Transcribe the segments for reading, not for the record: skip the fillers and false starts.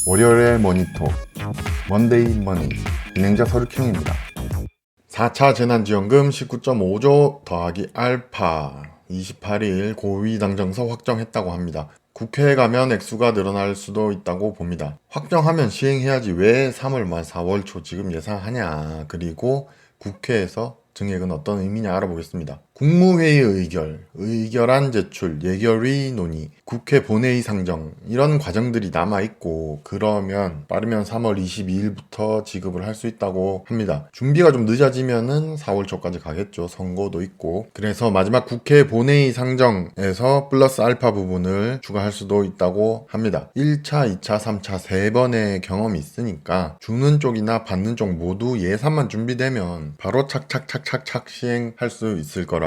월요일의 모니터 먼데이 머니 진행자 서류킹입니다. 4차 재난지원금 19.5조 더하기 알파 28일 고위당정서 확정했다고 합니다. 국회에 가면 액수가 늘어날 수도 있다고 봅니다. 확정하면 시행해야지 왜 3월 말 4월 초 지금 예상하냐. 그리고 국회에서 증액은 어떤 의미냐 알아보겠습니다. 국무회의 의결안 제출, 예결위 논의, 국회 본회의 상정 이런 과정들이 남아있고 그러면 빠르면 3월 22일부터 지급을 할 수 있다고 합니다. 준비가 좀 늦어지면은 4월 초까지 가겠죠. 선거도 있고. 그래서 마지막 국회 본회의 상정에서 플러스 알파 부분을 추가할 수도 있다고 합니다. 1차, 2차, 3차 3번의 경험이 있으니까 주는 쪽이나 받는 쪽 모두 예산만 준비되면 바로 착착착착착 시행할 수 있을 거라고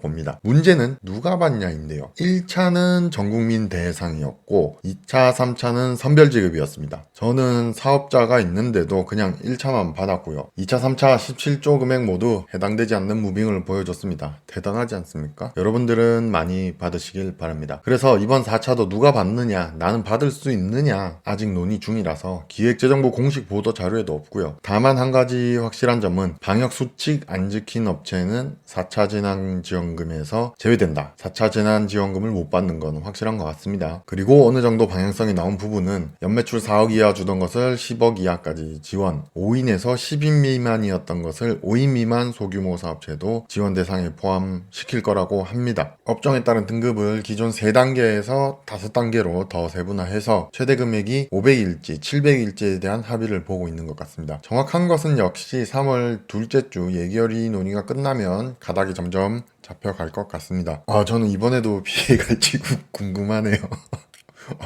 봅니다. 문제는 누가 받냐인데요. 1차는 전국민 대상이었고 2차, 3차는 선별지급이었습니다. 저는 사업자가 있는데도 그냥 1차만 받았고요. 2차, 3차 17조 금액 모두 해당되지 않는 무빙을 보여줬습니다. 대단하지 않습니까? 여러분들은 많이 받으시길 바랍니다. 그래서 이번 4차도 누가 받느냐, 나는 받을 수 있느냐 아직 논의 중이라서 기획재정부 공식 보도 자료에도 없고요. 다만 한 가지 확실한 점은 방역수칙 안 지킨 업체는 4차 재난지원금에서 제외된다. 4차 재난지원금을 못 받는 건 확실한 것 같습니다. 그리고 어느 정도 방향성이 나온 부분은 연매출 4억 이하 주던 것을 10억 이하까지 지원, 5인에서 10인 미만이었던 것을 5인 미만 소규모 사업체도 지원 대상에 포함시킬 거라고 합니다. 업종에 따른 등급을 기존 3단계에서 5단계로 더 세분화해서 최대 금액이 500일지, 700일지에 대한 합의를 보고 있는 것 같습니다. 정확한 것은 역시 3월 둘째 주 예결위 논의가 끝나면 가닥이 점점 잡혀갈 것 같습니다. 저는 이번에도 피해 갈지 궁금하네요.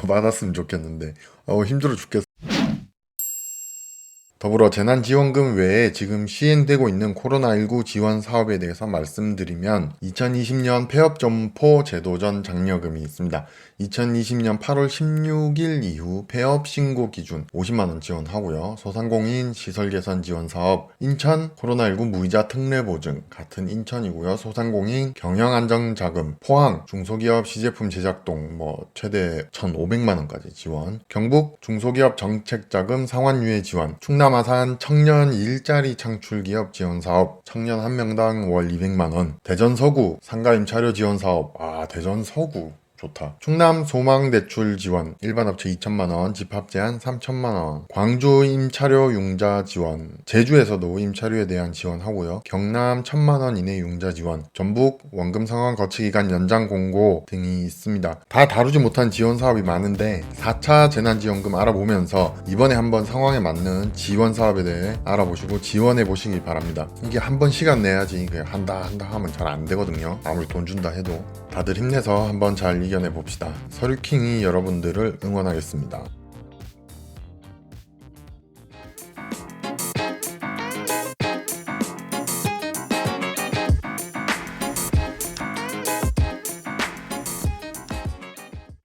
받았으면 좋겠는데 힘들어 죽겠어요. 더불어 재난지원금 외에 지금 시행되고 있는 코로나19 지원 사업에 대해서 말씀드리면 2020년 폐업점포 제도전 장려금이 있습니다. 2020년 8월 16일 이후 폐업 신고 기준 50만원 지원하고요. 소상공인 시설개선 지원사업 인천 코로나19 무이자 특례보증 같은 인천이고요. 소상공인 경영안정자금 포항 중소기업 시제품 제작동 최대 1,500만원까지 지원 경북 중소기업 정책자금 상환유예 지원 충남 아산 청년 일자리 창출기업 지원사업 청년 한 명당 월 200만원 대전 서구 상가임차료 지원사업 대전 서구 좋다. 충남 소망대출 지원 일반 업체 2천만원 집합 제한 3천만원 광주 임차료 융자 지원 제주에서도 임차료에 대한 지원하고요. 경남 1,000만원 이내 융자 지원 전북 원금 상환 거치기간 연장 공고 등이 있습니다. 다 다루지 못한 지원 사업이 많은데 4차 재난지원금 알아보면서 이번에 한번 상황에 맞는 지원 사업에 대해 알아보시고 지원해 보시기 바랍니다. 이게 한번 시간 내야지 그냥 한다 하면 잘 안 되거든요. 아무리 돈 준다 해도 다들 힘내서 한번 잘 이겨내 봅시다. 서류킹이 여러분들을 응원하겠습니다.